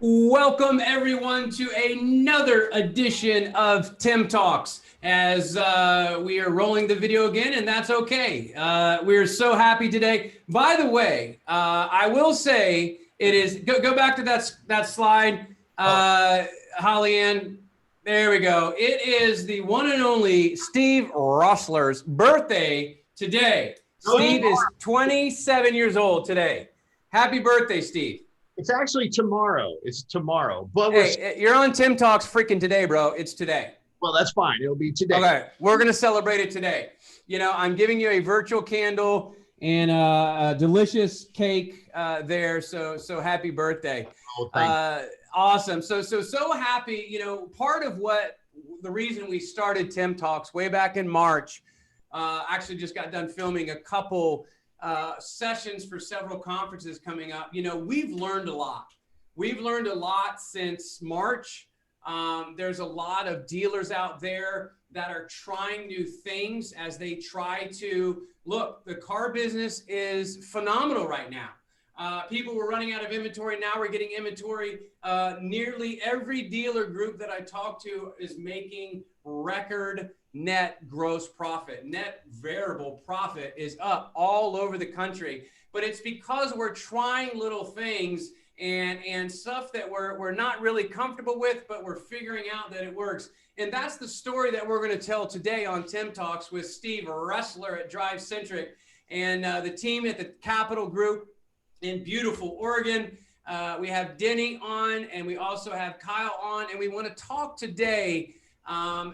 Welcome everyone to another edition of Tim Talks. As we are rolling the video again, and that's okay. We're so happy today. By the way, I will say it is. Go back to that slide, Holly Ann. There we go. It is the one and only Steve Roeссler's birthday today. Steve is 27 years old today. Happy birthday, Steve. It's actually tomorrow. It's tomorrow. But you're on Tim Talks freaking today, bro. It's today. Well, that's fine. It'll be today. Okay, we're going to celebrate it today. You know, I'm giving you a virtual candle and a delicious cake there. So happy birthday. Oh, thank you. Awesome. So happy. You know, part of what the reason we started Tim Talks way back in March, actually just got done filming a couple sessions for several conferences coming up. You know, we've learned a lot. We've learned a lot since March. There's a lot of dealers out there that are trying new things as they try to look. The car business is phenomenal right now. People were running out of inventory. Now we're getting inventory. Nearly every dealer group that I talk to is making record net gross profit. Net variable profit is up all over the country, but it's because we're trying little things and stuff that we're not really comfortable with, but we're figuring out that it works. And that's the story that we're going to tell today on Tim Talks with Steve Roeссler at DriveCentric and the team at the Capital Group in beautiful Oregon. We have Denny on, and we also have Kyle on, and we want to talk today.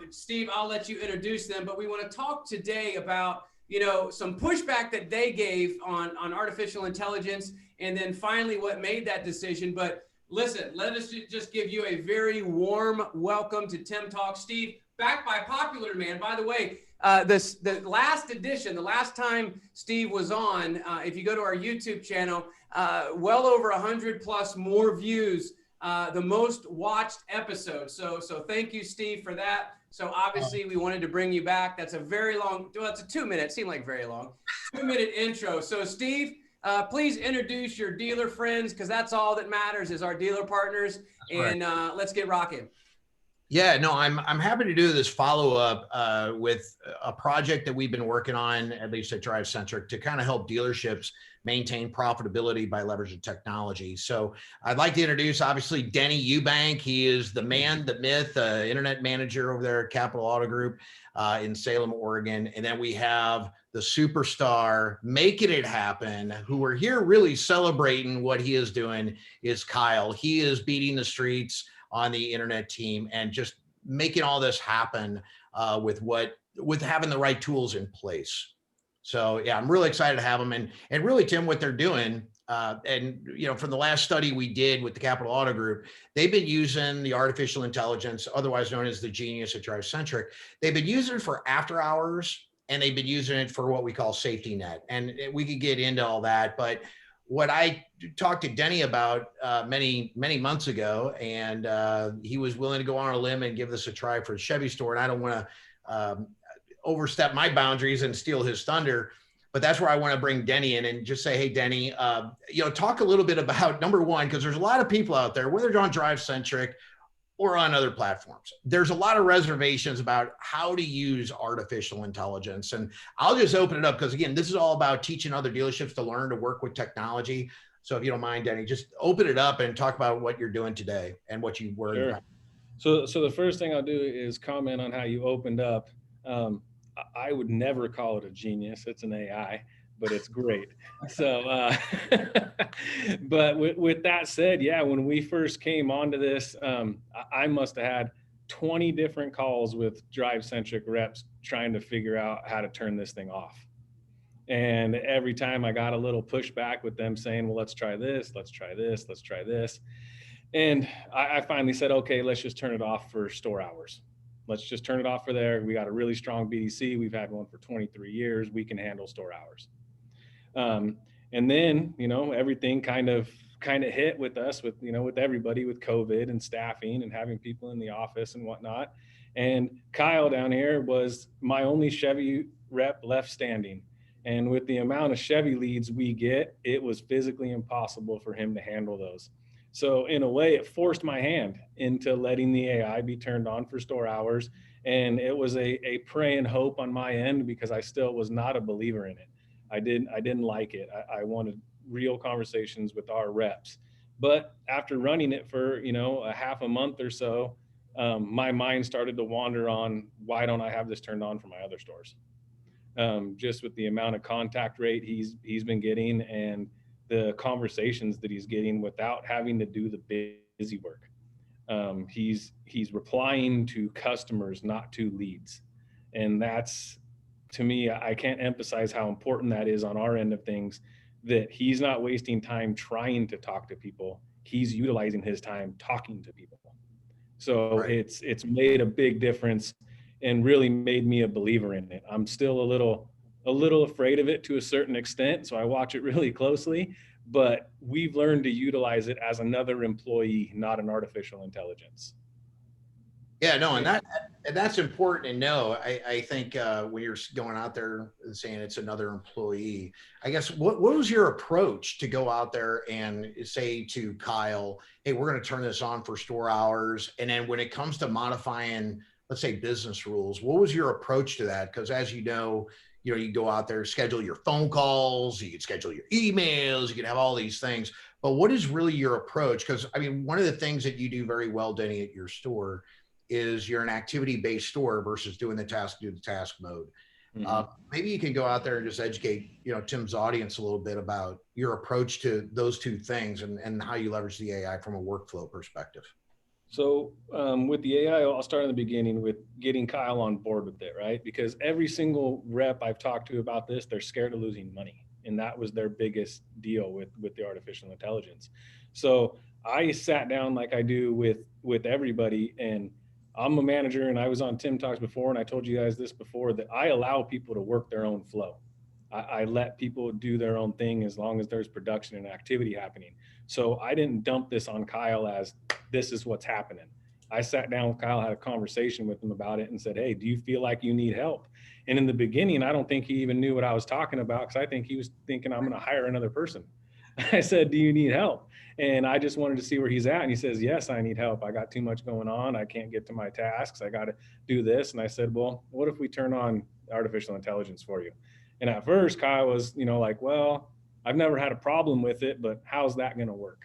Steve, I'll let you introduce them, but we want to talk today about, you know, some pushback that they gave on artificial intelligence, and then finally what made that decision. But listen, let us just give you a very warm welcome to Tim Talk. Steve, back by popular demand. By the way, the last edition, the last time Steve was on, if you go to our YouTube channel, well over 100 plus more views, the most watched episode. So thank you, Steve, for that. So obviously we wanted to bring you back. That's a very long, well, it's a 2 minute, seemed like very long, 2-minute intro. So Steve, please introduce your dealer friends, because that's all that matters is our dealer partners. And let's get rocking. Yeah, no, I'm happy to do this follow-up with a project that we've been working on, at least at DriveCentric, to kind of help dealerships maintain profitability by leveraging technology. So I'd like to introduce, obviously, Denny Eubank. He is the man, the myth, internet manager over there at Capital Auto Group in Salem, Oregon. And then we have the superstar making it happen, who we're here really celebrating what he is doing, is Kyle. He is beating the streets on the internet team and just making all this happen with having the right tools in place. So yeah, I'm really excited to have them. And really, Tim, what they're doing, and you know, from the last study we did with the Capital Auto Group, they've been using the artificial intelligence, otherwise known as the genius at DriveCentric. They've been using it for after hours, and they've been using it for what we call safety net. And we could get into all that, but what I talked to Denny about many months ago, and he was willing to go on a limb and give this a try for the Chevy store. And I don't want to overstep my boundaries and steal his thunder, but that's where I want to bring Denny in and just say, hey, Denny, you know, talk a little bit about, number one, because there's a lot of people out there, whether they're on DriveCentric or on other platforms, there's a lot of reservations about how to use artificial intelligence. And I'll just open it up because, again, this is all about teaching other dealerships to learn to work with technology. So if you don't mind, Denny, just open it up and talk about what you're doing today and what you were. Sure. So the first thing I'll do is comment on how you opened up. I would never call it a genius. It's an AI, but it's great. So, but with that said, yeah, when we first came onto this, I must have had 20 different calls with DriveCentric reps trying to figure out how to turn this thing off. And every time I got a little pushback with them saying, well, let's try this, let's try this, let's try this. And I finally said, okay, let's just turn it off for store hours. Let's just turn it off for there. We got a really strong BDC. We've had one for 23 years. We can handle store hours. And then, you know, everything kind of hit with us, with, you know, with everybody, with COVID and staffing and having people in the office and whatnot. And Kyle down here was my only Chevy rep left standing. And with the amount of Chevy leads we get, it was physically impossible for him to handle those. So in a way, it forced my hand into letting the AI be turned on for store hours. And it was a pray and hope on my end, because I still was not a believer in it. I didn't like it. I wanted real conversations with our reps. But after running it for, a half a month or so, my mind started to wander on, why don't I have this turned on for my other stores? Just with the amount of contact rate he's been getting, and the conversations that he's getting without having to do the busy work. He's replying to customers, not to leads. And that's, to me, I can't emphasize how important that is on our end of things, that he's not wasting time trying to talk to people. He's utilizing his time talking to people. So Right. it's made a big difference and really made me a believer in it. I'm still a little afraid of it to a certain extent, so I watch it really closely, but we've learned to utilize it as another employee, not an artificial intelligence. Yeah, no, and that's important to know. I think when you're going out there and saying it's another employee, I guess what was your approach to go out there and say to Kyle, hey, we're going to turn this on for store hours, and then when it comes to modifying, let's say, business rules, what was your approach to that? Because as you know, you go out there, schedule your phone calls, you can schedule your emails, you can have all these things. But what is really your approach? Because I mean, one of the things that you do very well, Denny, at your store is you're an activity-based store versus doing the task mode. Mm-hmm. Maybe you can go out there and just educate, Tim's audience a little bit about your approach to those two things and how you leverage the AI from a workflow perspective. So with the AI, I'll start in the beginning with getting Kyle on board with it, right? Because every single rep I've talked to about this, they're scared of losing money. And that was their biggest deal with the artificial intelligence. So I sat down like I do with everybody, and I'm a manager, and I was on TIMTALKS before, and I told you guys this before, that I allow people to work their own flow. I let people do their own thing as long as there's production and activity happening. So I didn't dump this on Kyle as this is what's happening. I sat down with Kyle, had a conversation with him about it, and said, hey, do you feel like you need help? And in the beginning, I don't think he even knew what I was talking about, because I think he was thinking I'm going to hire another person. I said, do you need help? And I just wanted to see where he's at. And he says, yes, I need help. I got too much going on. I can't get to my tasks. I got to do this. And I said, well, what if we turn on artificial intelligence for you? And at first, Kyle was, like, well, I've never had a problem with it, but how's that going to work?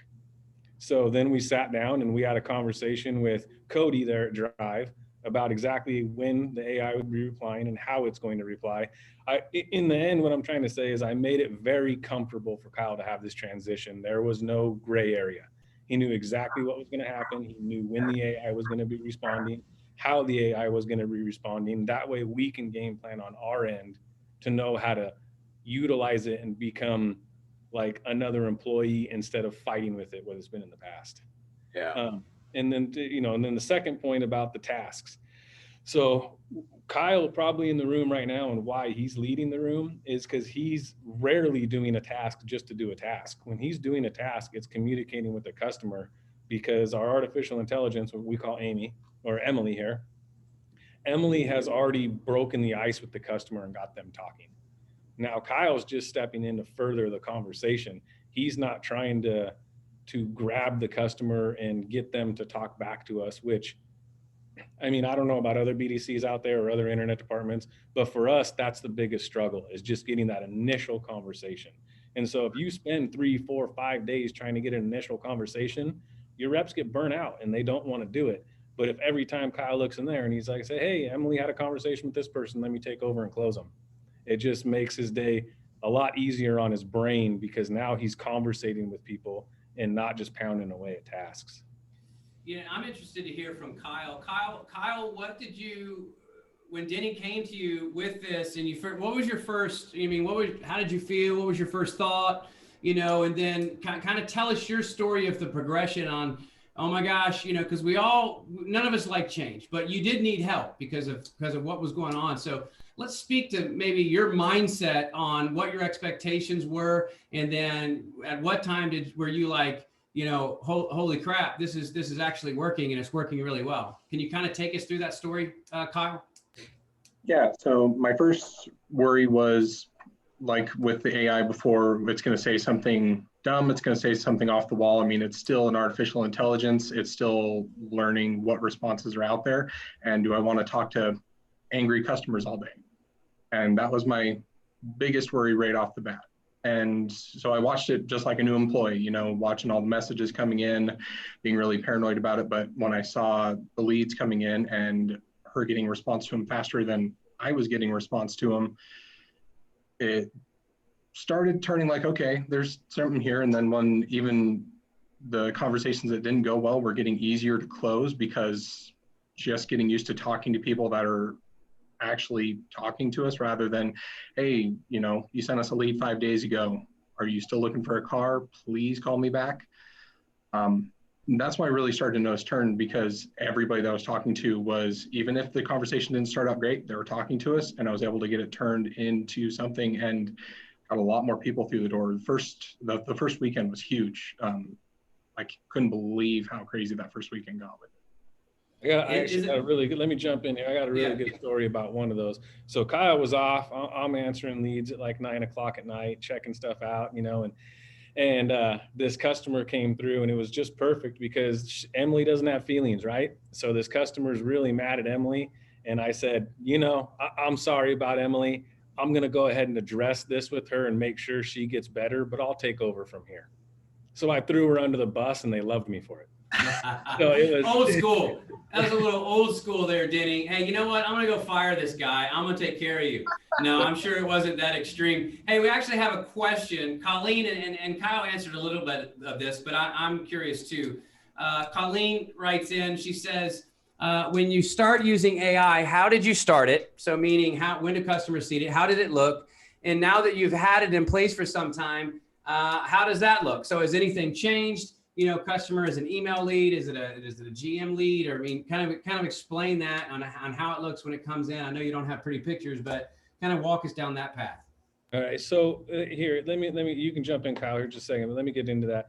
So then we sat down and we had a conversation with Cody there at Drive about exactly when the AI would be replying and how it's going to reply. In the end, what I'm trying to say is I made it very comfortable for Kyle to have this transition. There was no gray area. He knew exactly what was going to happen. He knew when the AI was going to be responding, how the AI was going to be responding. That way we can game plan on our end to know how to utilize it and become like another employee instead of fighting with it, what it's been in the past. Yeah. And then, and then the second point about the tasks. So Kyle probably in the room right now, and why he's leading the room is because he's rarely doing a task just to do a task. When he's doing a task, it's communicating with the customer, because our artificial intelligence, what we call Amy or Emily here, Emily has already broken the ice with the customer and got them talking. Now Kyle's just stepping in to further the conversation. He's not trying to grab the customer and get them to talk back to us, which, I mean, I don't know about other BDCs out there or other internet departments, but for us, that's the biggest struggle, is just getting that initial conversation. And so if you spend 3, 4, 5 days trying to get an initial conversation, your reps get burnt out and they don't want to do it. But if every time Kyle looks in there and he's like, say, hey, Emily had a conversation with this person, let me take over and close them. It just makes his day a lot easier on his brain, because now he's conversating with people and not just pounding away at tasks. Yeah, I'm interested to hear from Kyle. Kyle, what did you, when Denny came to you with this, and what was your first, how did you feel? What was your first thought? And then kind of tell us your story of the progression on, oh my gosh, because none of us like change, but you did need help because of what was going on. So let's speak to maybe your mindset on what your expectations were, and then at what time were you like, holy crap, this is actually working, and it's working really well. Can you kind of take us through that story, Kyle? Yeah. So my first worry was like with the AI before, it's going to say something dumb, it's going to say something off the wall. I mean, it's still an artificial intelligence. It's still learning what responses are out there. And do I want to talk to angry customers all day? And that was my biggest worry right off the bat. And so I watched it just like a new employee, you know, watching all the messages coming in, being really paranoid about it. But when I saw the leads coming in and her getting response to them faster than I was getting response to them, it started turning like, okay, there's something here. And then when even the conversations that didn't go well were getting easier to close, because just getting used to talking to people that are actually talking to us rather than, hey, you know, you sent us a lead 5 days ago. Are you still looking for a car? Please call me back. That's why I really started to notice turn, because everybody that I was talking to was, even if the conversation didn't start out great, they were talking to us, and I was able to get it turned into something and got a lot more people through the door. The first weekend was huge. I couldn't believe how crazy that first weekend got with it. Let me jump in here. I got a really good story about one of those. So Kyle was off. I'm answering leads at like 9 o'clock at night, checking stuff out, you know, and this customer came through, and it was just perfect because Emily doesn't have feelings, right? So this customer is really mad at Emily. And I said, you know, I'm sorry about Emily. I'm going to go ahead and address this with her and make sure she gets better, but I'll take over from here. So I threw her under the bus, and they loved me for it. So it was old school. That was a little old school there, Denny. Hey, you know what? I'm going to go fire this guy. I'm going to take care of you. No, I'm sure it wasn't that extreme. Hey, we actually have a question. Colleen and Kyle answered a little bit of this, but I'm curious too. Colleen writes in, she says, when you start using AI, how did you start it? So meaning, when do customers see it? How did it look? And now that you've had it in place for some time, how does that look? So has anything changed? You know, customer is an email lead. Is it a GM lead? Or I mean, kind of explain that on how it looks when it comes in. I know you don't have pretty pictures, but kind of walk us down that path. All right. So here, let me, you can jump in, Kyle, here just a second, but let me get into that.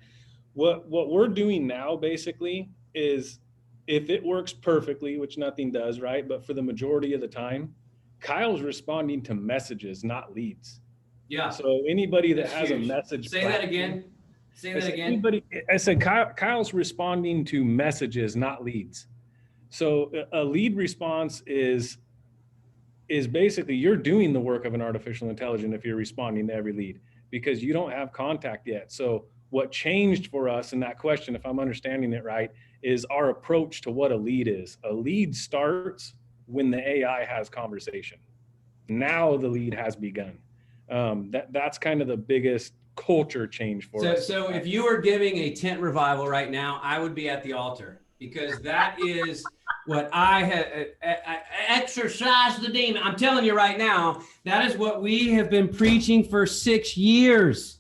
What we're doing now basically is, if it works perfectly, which nothing does, right? But for the majority of the time, Kyle's responding to messages, not leads. Yeah. So anybody that That's has huge. a message. Say that again. Say that again. I said Kyle's responding to messages, not leads. So a lead response is basically you're doing the work of an artificial intelligence if you're responding to every lead, because you don't have contact yet. So what changed for us in that question, if I'm understanding it right, is our approach to what a lead is. A lead starts when the AI has conversation. Now the lead has begun. That's kind of the biggest culture change for us. So if you were giving a tent revival right now, I would be at the altar, because that is what I have exorcised the demon. I'm telling you right now, that is what we have been preaching for 6 years.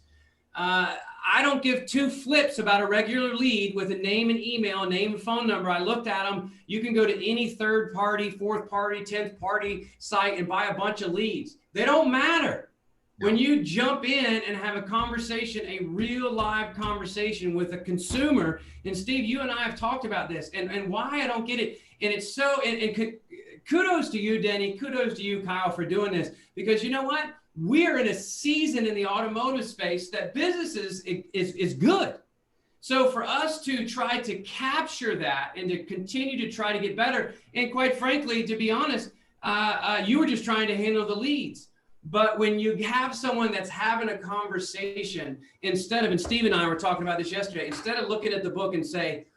I don't give two flips about a regular lead with a name and email, name and phone number. I looked at them. You can go to any third party, fourth party, 10th party site and buy a bunch of leads. They don't matter. When you jump in and have a conversation, a real live conversation with a consumer, and Steve, you and I have talked about this, and why I don't get it. And it's so, and kudos to you, Denny, kudos to you, Kyle, for doing this, because you know what? We're in a season in the automotive space that businesses is good. So for us to try to capture that and to continue to try to get better, and quite frankly, to be honest, you were just trying to handle the leads. But when you have someone that's having a conversation, instead of, and Steve and I were talking about this yesterday, instead of looking at the book and say,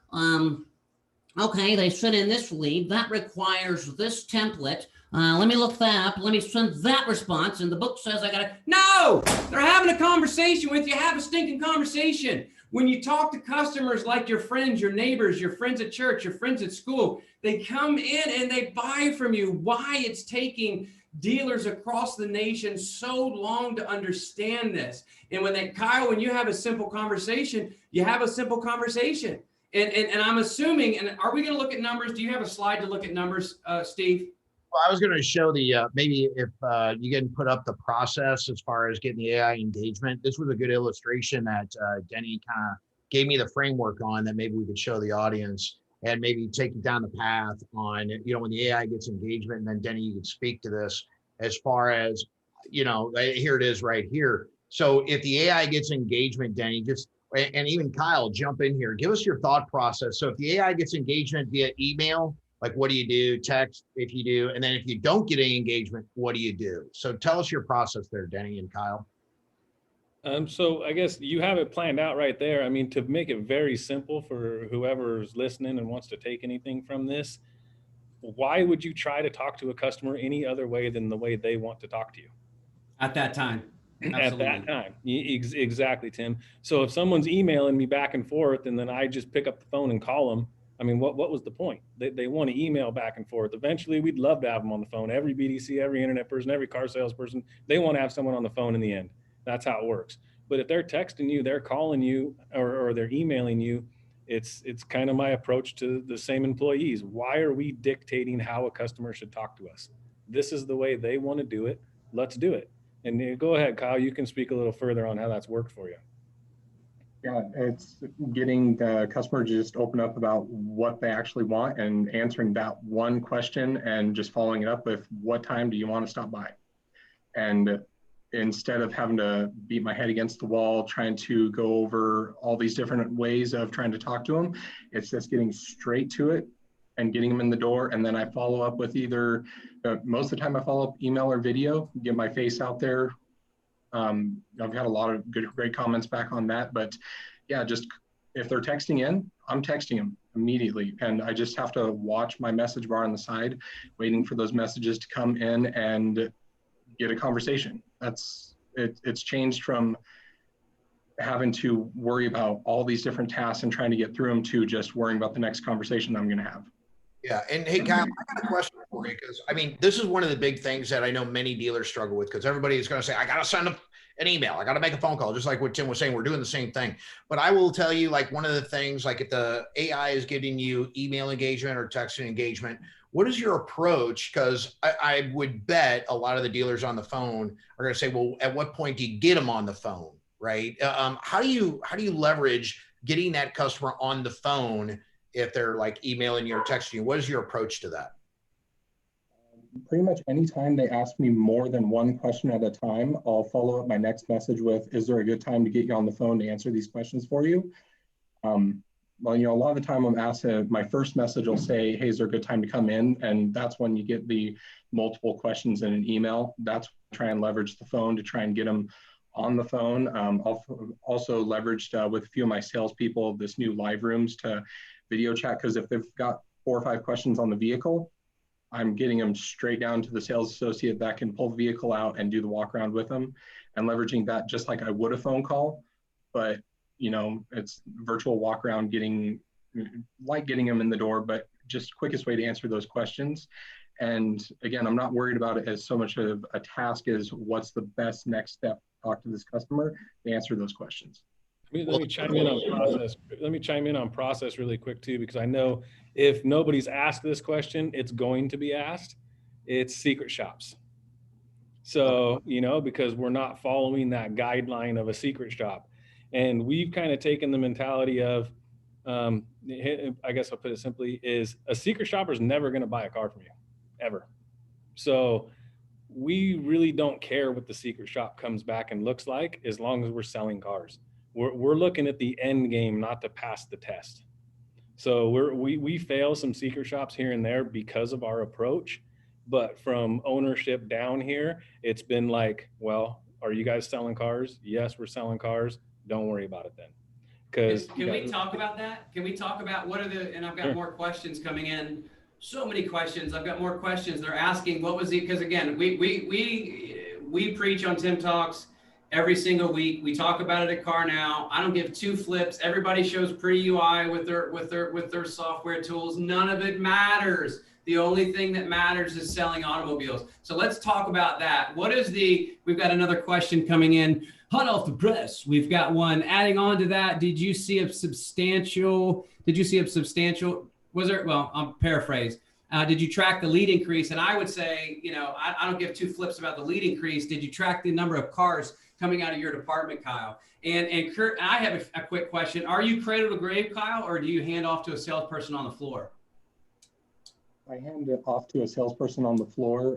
okay, they sent in this lead, that requires this template. Let me look that up. Let me send that response. And the book says I got to, no, they're having a conversation with you. Have a stinking conversation. When you talk to customers like your friends, your neighbors, your friends at church, your friends at school, they come in and they buy from you. Why it's taking dealers across the nation so long to understand this. And Kyle, when you have a simple conversation, you have a simple conversation. And I'm assuming, and are we going to look at numbers? Do you have a slide to look at numbers, Steve? Well, I was going to show the, maybe if you can put up the process as far as getting the AI engagement. This was a good illustration that Denny kind of gave me the framework on, that maybe we could show the audience and maybe take it down the path on, you know, when the AI gets engagement. And then Denny, you could speak to this as far as here it is right here. So if the AI gets engagement, Denny, and even Kyle, jump in here. Give us your thought process. So if the AI gets engagement via email, like what do you do? Text, if you do. And then if you don't get any engagement, what do you do? So tell us your process there, Denny and Kyle. So I guess you have it planned out right there. I mean, to make it very simple for whoever's listening and wants to take anything from this, why would you try to talk to a customer any other way than the way they want to talk to you? At that time. Absolutely. At that time. Exactly, Tim. So if someone's emailing me back and forth and then I just pick up the phone and call them, I mean, what was the point? They want to email back and forth. Eventually, we'd love to have them on the phone. Every BDC, every internet person, every car salesperson, they want to have someone on the phone in the end. That's how it works. But if they're texting you, they're calling you, or they're emailing you, it's kind of my approach to the same employees. Why are we dictating how a customer should talk to us? This is the way they want to do it. Let's do it. And go ahead, Kyle, you can speak a little further on how that's worked for you. Yeah, it's getting the customer to just open up about what they actually want and answering that one question and just following it up with what time do you want to stop by? And instead of having to beat my head against the wall, trying to go over all these different ways of trying to talk to them, it's just getting straight to it and getting them in the door. And then I follow up with either, most of the time I follow up email or video, get my face out there. I've had a lot of great comments back on that, but yeah, just if they're texting in, I'm texting them immediately. And I just have to watch my message bar on the side, waiting for those messages to come in and get a conversation. It's changed from having to worry about all these different tasks and trying to get through them to just worrying about the next conversation I'm going to have. Yeah. And hey, Kyle, I got a question for you, because I mean, this is one of the big things that I know many dealers struggle with, because everybody is going to say, I got to send an email. I got to make a phone call, just like what Tim was saying. We're doing the same thing. But I will tell you, like, one of the things, like if the AI is getting you email engagement or text engagement, what is your approach? Because I would bet a lot of the dealers on the phone are going to say, well, at what point do you get them on the phone, right? How do you leverage getting that customer on the phone if they're like emailing you or texting you? What is your approach to that? Pretty much anytime they ask me more than one question at a time, I'll follow up my next message with, is there a good time to get you on the phone to answer these questions for you? Well, a lot of the time I'm asked, my first message will say, hey, is there a good time to come in? And that's when you get the multiple questions in an email. That's try and leverage the phone to try and get them on the phone. I've also leveraged with a few of my salespeople this new live rooms to video chat, because if they've got 4 or 5 questions on the vehicle, I'm getting them straight down to the sales associate that can pull the vehicle out and do the walk around with them, and leveraging that just like I would a phone call. But it's virtual walk around, getting them in the door, but just quickest way to answer those questions. And again, I'm not worried about it as so much of a task as what's the best next step to talk to this customer to answer those questions. Let me chime in on process. Let me chime in on process really quick too, because I know if nobody's asked this question, it's going to be asked. It's secret shops. So, because we're not following that guideline of a secret shop. And we've kind of taken the mentality of, I guess I'll put it simply, is a secret shopper is never going to buy a car from you, ever. So we really don't care what the secret shop comes back and looks like, as long as we're selling cars. We're looking at the end game, not to pass the test. So we fail some secret shops here and there because of our approach, but from ownership down here, it's been like, well, are you guys selling cars? Yes, we're selling cars. Don't worry about it then. Because can we talk about that? Can we talk about what are and I've got more questions coming in. So many questions. I've got more questions. They're asking what was because again, we preach on Tim Talks every single week. We talk about it at Car Now. I don't give 2 flips. Everybody shows pretty UI with their software tools. None of it matters. The only thing that matters is selling automobiles. So let's talk about that. We've got another question coming in. Hot off the press. We've got one adding on to that. Did you see a substantial, I'll paraphrase. Did you track the lead increase? And I would say, I don't give 2 flips about the lead increase. Did you track the number of cars coming out of your department, Kyle? And Kurt, I have a quick question. Are you cradle to grave, Kyle, or do you hand off to a salesperson on the floor? I hand it off to a salesperson on the floor.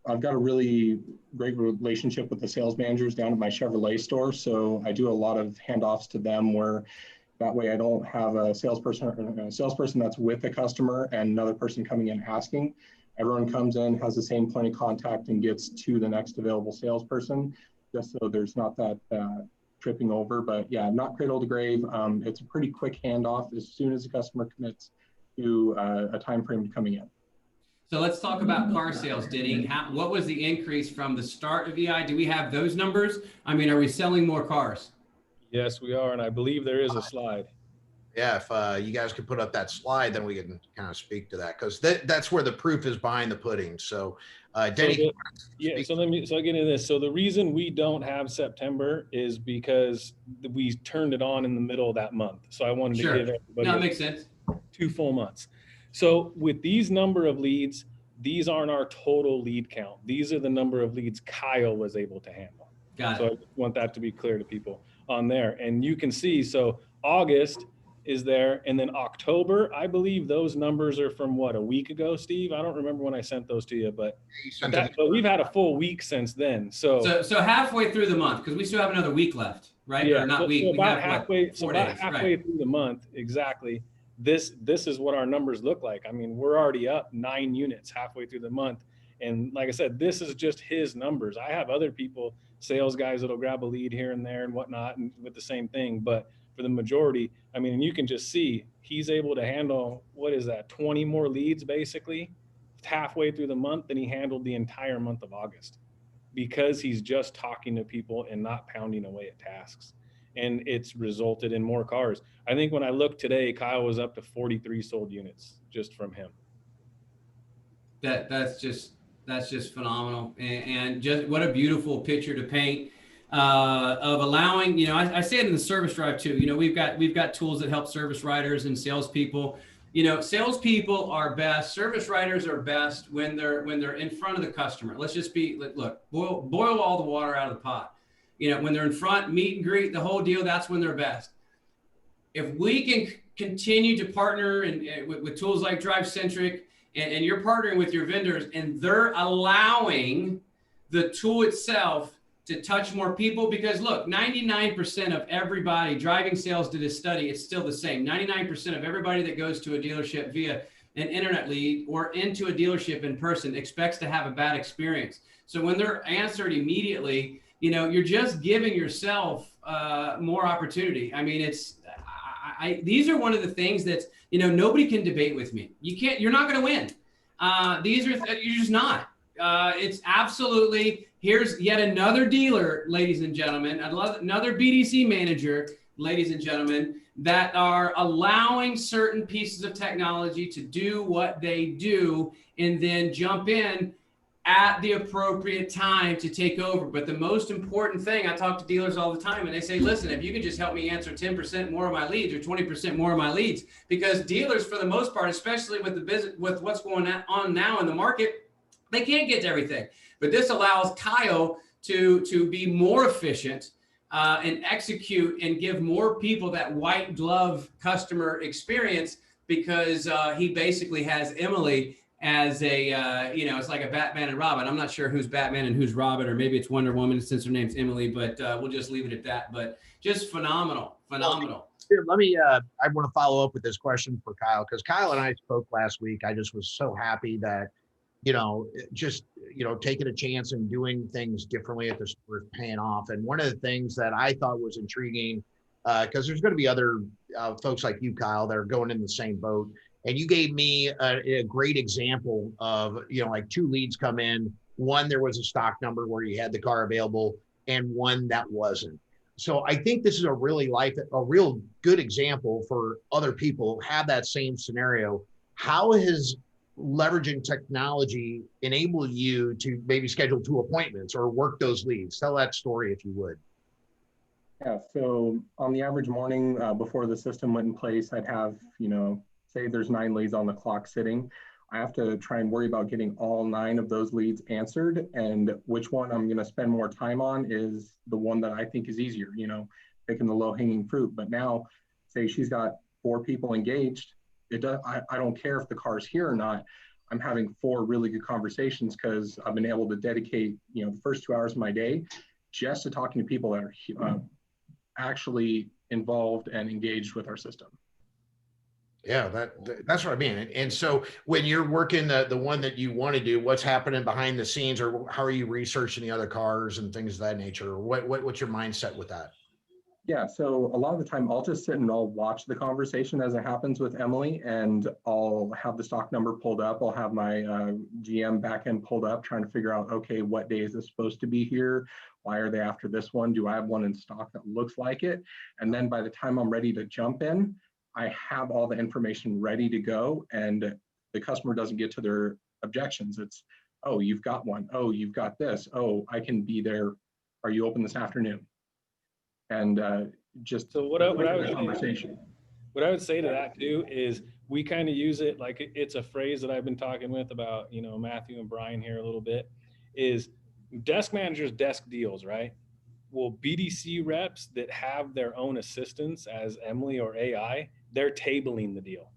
I've got a really great relationship with the sales managers down at my Chevrolet store. So I do a lot of handoffs to them where that way I don't have a salesperson that's with the customer and another person coming in asking. Everyone comes in, has the same point of contact and gets to the next available salesperson, just so there's not that tripping over. But yeah, not cradle to grave. It's a pretty quick handoff as soon as the customer commits to a time frame coming in. So let's talk about car sales, Denny. What was the increase from the start of EI? Do we have those numbers? I mean, are we selling more cars? Yes, we are. And I believe there is a slide. Yeah, if you guys could put up that slide, then we can kind of speak to that, because that's where the proof is behind the pudding. So, Denny. So I get into this. So the reason we don't have September is because we turned it on in the middle of that month. So I wanted to give everybody that makes sense. 2 full months. So with these number of leads, these aren't our total lead count. These are the number of leads Kyle was able to handle. Got it. So I want that to be clear to people on there. And you can see, so August is there. And then October, I believe those numbers are from what, a week ago, Steve? I don't remember when I sent those to you, but we've had a full week since then. So halfway through the month, because we still have another week left, right? Yeah, or not so week. So we about have, halfway, what, 4 days, halfway through the month, exactly. This is what our numbers look like. I mean, we're already up 9 units halfway through the month. And like I said, this is just his numbers. I have other people, sales guys, that'll grab a lead here and there and whatnot, and with the same thing. But for the majority, I mean, and you can just see he's able to handle, what is that, 20 more leads basically halfway through the month than he handled the entire month of August, because he's just talking to people and not pounding away at tasks. And it's resulted in more cars. I think when I looked today, Kyle was up to 43 sold units just from him. That's just phenomenal, and just what a beautiful picture to paint of allowing. I say it in the service drive too. We've got tools that help service writers and salespeople. Salespeople are best. Service writers are best when they're in front of the customer. Let's just boil all the water out of the pot. When they're in front, meet and greet, the whole deal, that's when they're best. If we can continue to partner with tools like DriveCentric, and you're partnering with your vendors and they're allowing the tool itself to touch more people, because look, 99% of everybody, driving sales did a study, it's still the same. 99% of everybody that goes to a dealership via an internet lead or into a dealership in person expects to have a bad experience. So when they're answered immediately, you're just giving yourself more opportunity. I mean, these are one of the things that, nobody can debate with me. You're not going to win. You're just not. It's absolutely, here's yet another dealer, ladies and gentlemen, another BDC manager, ladies and gentlemen, that are allowing certain pieces of technology to do what they do and then jump in at the appropriate time to take over. But the most important thing, I talk to dealers all the time and they say, listen, if you could just help me answer 10% more of my leads or 20% more of my leads, because dealers for the most part, especially with the business, with what's going on now in the market, they can't get to everything. But this allows Kyle to be more efficient and execute and give more people that white glove customer experience, because he basically has Emily as a, it's like a Batman and Robin. I'm not sure who's Batman and who's Robin, or maybe it's Wonder Woman since her name's Emily, but we'll just leave it at that. But just phenomenal. Here, let me, I want to follow up with this question for Kyle, because Kyle and I spoke last week. I just was so happy that, taking a chance and doing things differently at the store is paying off. And one of the things that I thought was intriguing, because there's going to be other folks like you, Kyle, that are going in the same boat. And you gave me a great example of, like 2 leads come in. One, there was a stock number where you had the car available, and one that wasn't. So I think this is a real good example for other people who have that same scenario. How has leveraging technology enabled you to maybe schedule 2 appointments or work those leads? Tell that story if you would. Yeah, so on the average morning before the system went in place, I'd have, say there's 9 leads on the clock sitting. I have to try and worry about getting all 9 of those leads answered, and which one I'm going to spend more time on is the one that I think is easier, picking the low hanging fruit. But now, say she's got 4 people engaged, I don't care if the car's here or not. I'm having 4 really good conversations because I've been able to dedicate, the first 2 hours of my day just to talking to people that are actually involved and engaged with our system. Yeah, that's what I mean. And so when you're working the one that you want to do, what's happening behind the scenes, or how are you researching the other cars and things of that nature? Or what's your mindset with that? Yeah, so a lot of the time I'll just sit and I'll watch the conversation as it happens with Emily, and I'll have the stock number pulled up. I'll have my GM backend pulled up, trying to figure out, okay, what day is this supposed to be here? Why are they after this one? Do I have one in stock that looks like it? And then by the time I'm ready to jump in, I have all the information ready to go, and the customer doesn't get to their objections. It's, oh, you've got one. Oh, you've got this. Oh, I can be there. Are you open this afternoon? And just so what I would conversation. What I would say to that too is we kind of use it like it's a phrase that I've been talking with about, Matthew and Brian here a little bit, is desk managers desk deals, right? Well, BDC reps that have their own assistants as Emily or AI, they're tabling the deal.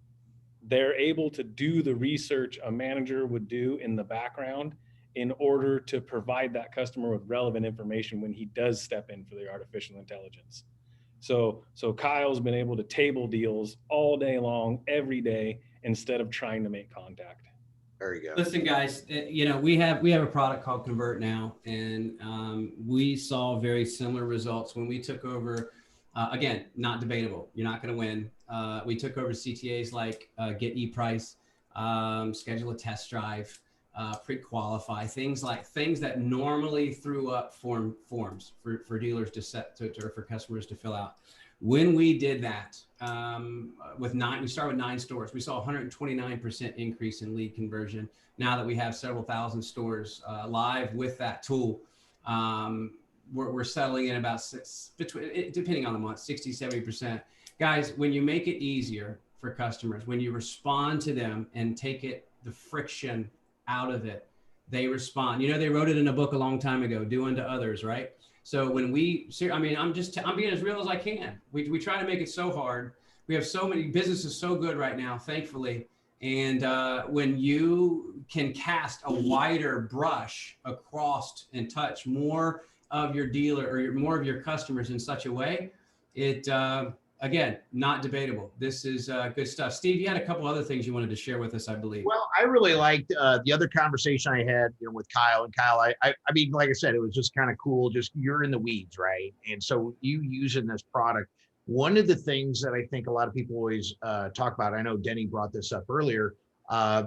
They're able to do the research a manager would do in the background in order to provide that customer with relevant information when he does step in for the artificial intelligence. So Kyle's been able to table deals all day long, every day, instead of trying to make contact. There you go. Listen, guys, we have a product called Convert now, and we saw very similar results when we took over. Again, not debatable. You're not going to win. We took over CTAs like get ePrice, schedule a test drive, pre-qualify, things that normally threw up forms for dealers to set or for customers to fill out. When we did that, we started with 9 stores. We saw 129% increase in lead conversion. Now that we have several thousand stores live with that tool, we're settling in about depending on the month, 60-70%. Guys, when you make it easier for customers, when you respond to them and take the friction out of it, they respond. They wrote it in a book a long time ago, do unto others, right? So when I'm being as real as I can. We try to make it so hard. We have so many businesses so good right now, thankfully. And when you can cast a wider brush across and touch more of your dealer or more of your customers in such a way, it again, not debatable. This is good stuff. Steve, you had a couple other things you wanted to share with us, I believe. Well, I really liked the other conversation I had with Kyle. And Kyle, I mean, like I said, it was just kind of cool. Just you're in the weeds, right? And so you using this product. One of the things that I think a lot of people always talk about, I know Denny brought this up earlier,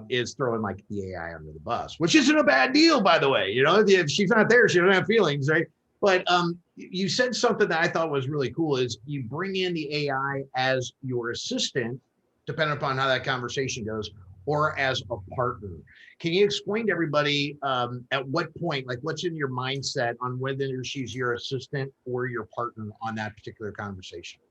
is throwing like the AI under the bus, which isn't a bad deal, by the way. If she's not there, she doesn't have feelings, right? But you said something that I thought was really cool is you bring in the AI as your assistant, depending upon how that conversation goes, or as a partner. Can you explain to everybody at what point, like what's in your mindset on whether she's your assistant or your partner on that particular conversation?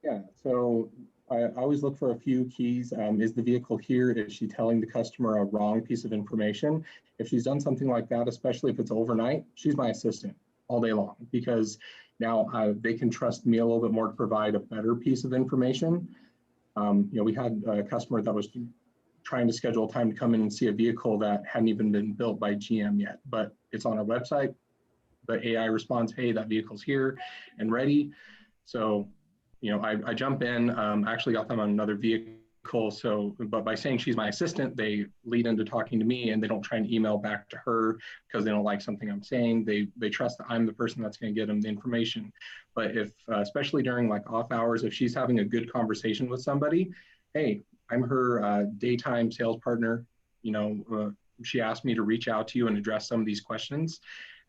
Yeah, so I always look for a few keys. Is the vehicle here? Is she telling the customer a wrong piece of information? If she's done something like that, especially if it's overnight, she's my assistant all day long, because now they can trust me a little bit more to provide a better piece of information. We had a customer that was trying to schedule time to come in and see a vehicle that hadn't even been built by GM yet, but it's on our website. The AI responds, hey, that vehicle's here and ready. So I jump in, actually got them on another vehicle. But by saying she's my assistant, they lead into talking to me, and they don't try and email back to her because they don't like something I'm saying. They trust that I'm the person that's going to get them the information. But if, especially during like off hours, if she's having a good conversation with somebody, hey, I'm her daytime sales partner. She asked me to reach out to you and address some of these questions.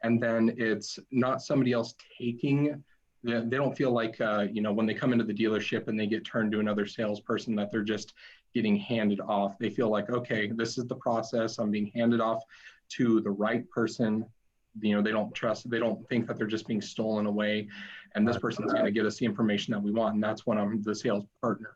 And then it's not somebody else taking. They don't feel like, when they come into the dealership and they get turned to another salesperson, that they're just getting handed off. They feel like, okay, this is the process. I'm being handed off to the right person. They don't think that they're just being stolen away. And this person's going to get us the information that we want. And that's when I'm the sales partner.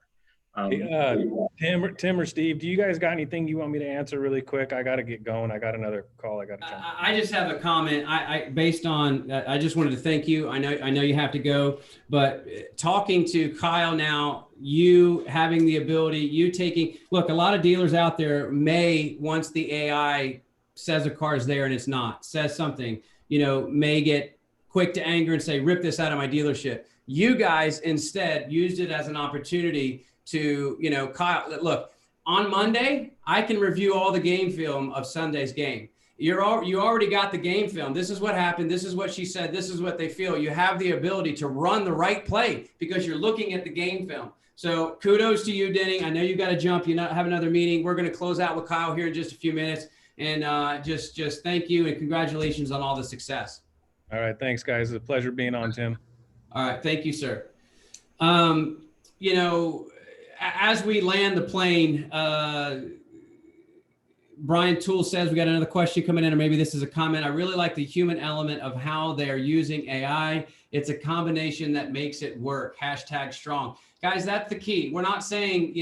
Tim or Steve, do you guys got anything you want me to answer really quick? I got to get going. I got another call. I got to jump. I just have a comment. Based on, I just wanted to thank you. I know you have to go, but talking to Kyle now, you having the ability, you taking, look, a lot of dealers out there may, once the AI says a car is there and it's not, says something, may get quick to anger and say, rip this out of my dealership. You guys instead used it as an opportunity to, Kyle, look, on Monday, I can review all the game film of Sunday's game. You already got the game film. This is what happened. This is what she said. This is what they feel. You have the ability to run the right play because you're looking at the game film. So kudos to you, Denny. I know you got to jump. You have another meeting. We're going to close out with Kyle here in just a few minutes. And just thank you and congratulations on all the success. All right. Thanks, guys. It's a pleasure being on, Tim. All right. Thank you, sir. As we land the plane, Brian Toole says we got another question coming in, or maybe this is a comment. I really like the human element of how they're using AI. It's a combination that makes it work. #strong. Guys, that's the key. We're not saying,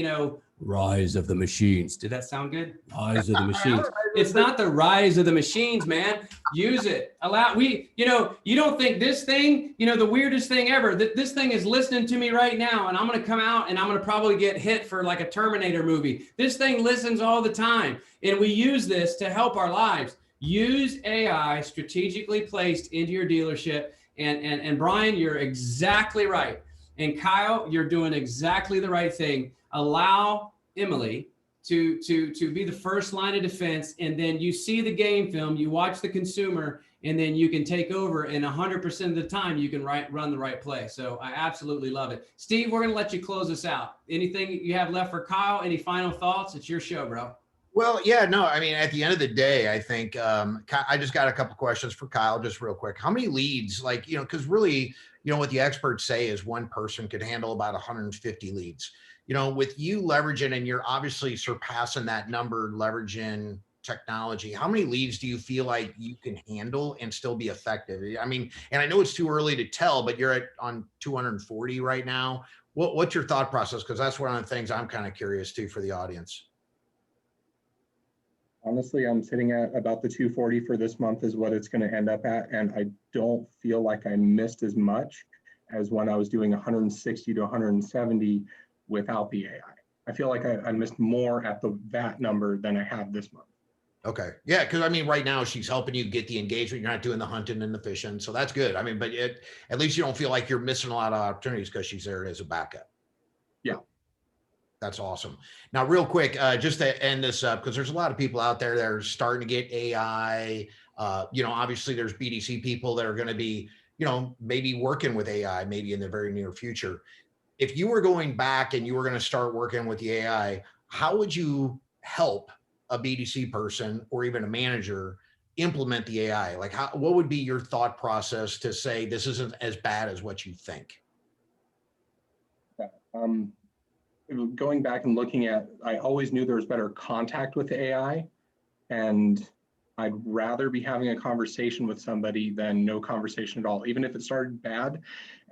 rise of the machines. Did that sound good? Rise of the machines. It's not the rise of the machines, man. Use it. You don't think this thing, the weirdest thing ever, that this thing is listening to me right now, and I'm going to come out and I'm going to probably get hit for like a Terminator movie. This thing listens all the time. And we use this to help our lives. Use AI strategically placed into your dealership. And Brian, you're exactly right. And Kyle, you're doing exactly the right thing. Allow Emily to be the first line of defense, and then you see the game film, you watch the consumer, and then you can take over, and 100% of the time you can run the right play. So I absolutely love it. Steve, we're going to let you close us out. Anything you have left for Kyle? Any final thoughts? It's your show, bro. Well, yeah, no, I mean, at the end of the day, I think I just got a couple questions for Kyle, just real quick. How many leads, because really, what the experts say is one person could handle about 150 leads. With you leveraging, and you're obviously surpassing that number, leveraging technology, how many leads do you feel like you can handle and still be effective? I mean, and I know it's too early to tell, but you're on 240 right now. What's your thought process? Because that's one of the things I'm kind of curious too for the audience. Honestly, I'm sitting at about the 240 for this month is what it's going to end up at. And I don't feel like I missed as much as when I was doing 160 to 170 without the AI. I feel like I missed more at that number than I have this month. Okay. Yeah. Cause I mean, right now she's helping you get the engagement. You're not doing the hunting and the fishing. So that's good. I mean, but at least you don't feel like you're missing a lot of opportunities because she's there as a backup. Yeah. That's awesome. Now, real quick, just to end this up, because there's a lot of people out there that are starting to get AI. Obviously there's BDC people that are going to be, maybe working with AI, maybe in the very near future. If you were going back and you were going to start working with the AI, how would you help a BDC person or even a manager implement the AI? Like, what would be your thought process to say this isn't as bad as what you think? Going back and looking at, I always knew there was better contact with the AI, and I'd rather be having a conversation with somebody than no conversation at all, even if it started bad.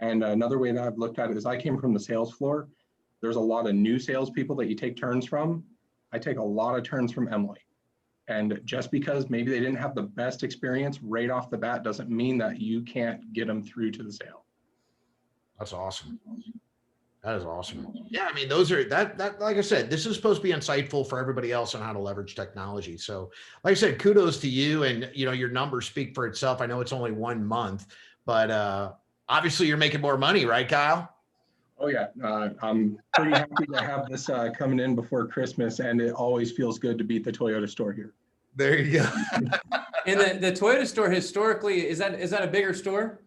And another way that I've looked at it is I came from the sales floor. There's a lot of new salespeople that you take turns from. I take a lot of turns from Emily. And just because maybe they didn't have the best experience right off the bat doesn't mean that you can't get them through to the sale. That's awesome. That is awesome. Yeah, I mean, those are that like I said, this is supposed to be insightful for everybody else on how to leverage technology. So like I said, kudos to you, and your numbers speak for itself. I know it's only 1 month, but obviously you're making more money, right, Kyle? Oh yeah, I'm pretty happy to have this coming in before Christmas, and it always feels good to be at the Toyota store here. There you go. And the Toyota store historically, is that a bigger store?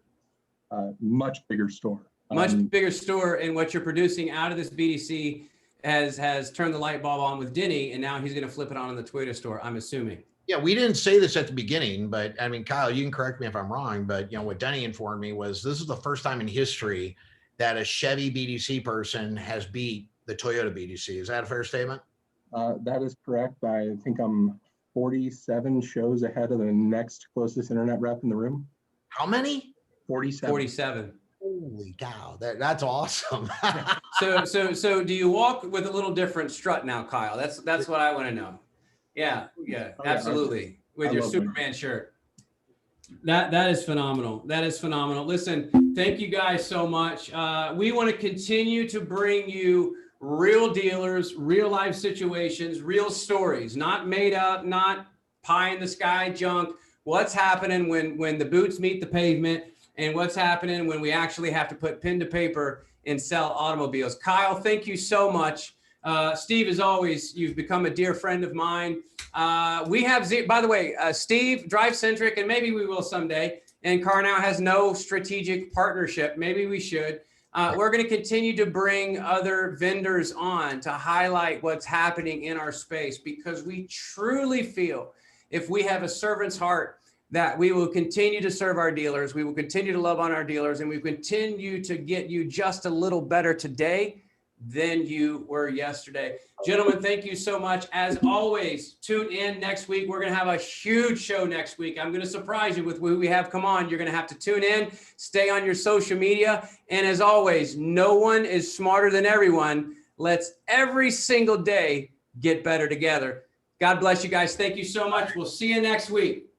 Much bigger store. Much bigger store, and what you're producing out of this BDC has turned the light bulb on with Denny, and now he's going to flip it on in the Toyota store, I'm assuming. Yeah, we didn't say this at the beginning, but I mean, Kyle, you can correct me if I'm wrong, but what Denny informed me was this is the first time in history that a Chevy BDC person has beat the Toyota BDC. Is that a fair statement? That is correct. I think I'm 47 shows ahead of the next closest internet rep in the room. How many? 47. 47. Holy cow, that's awesome. So do you walk with a little different strut now, Kyle? That's what I want to know. Yeah, Oh, yeah, absolutely. With I your love them. Superman shirt. That is phenomenal. That is phenomenal. Listen, thank you guys so much. We want to continue to bring you real dealers, real life situations, real stories, not made up, not pie in the sky junk. What's happening when the boots meet the pavement, and what's happening when we actually have to put pen to paper and sell automobiles. Kyle, thank you so much. Steve, as always, you've become a dear friend of mine. We have, by the way, Steve, DriveCentric, and maybe we will someday, and Carnow has no strategic partnership. Maybe we should. We're going to continue to bring other vendors on to highlight what's happening in our space, because we truly feel if we have a servant's heart that we will continue to serve our dealers, we will continue to love on our dealers, and we continue to get you just a little better today than you were yesterday. Gentlemen, thank you so much. As always, tune in next week. We're going to have a huge show next week. I'm going to surprise you with who we have come on. You're going to have to tune in, stay on your social media. And as always, no one is smarter than everyone. Let's every single day get better together. God bless you guys. Thank you so much. We'll see you next week.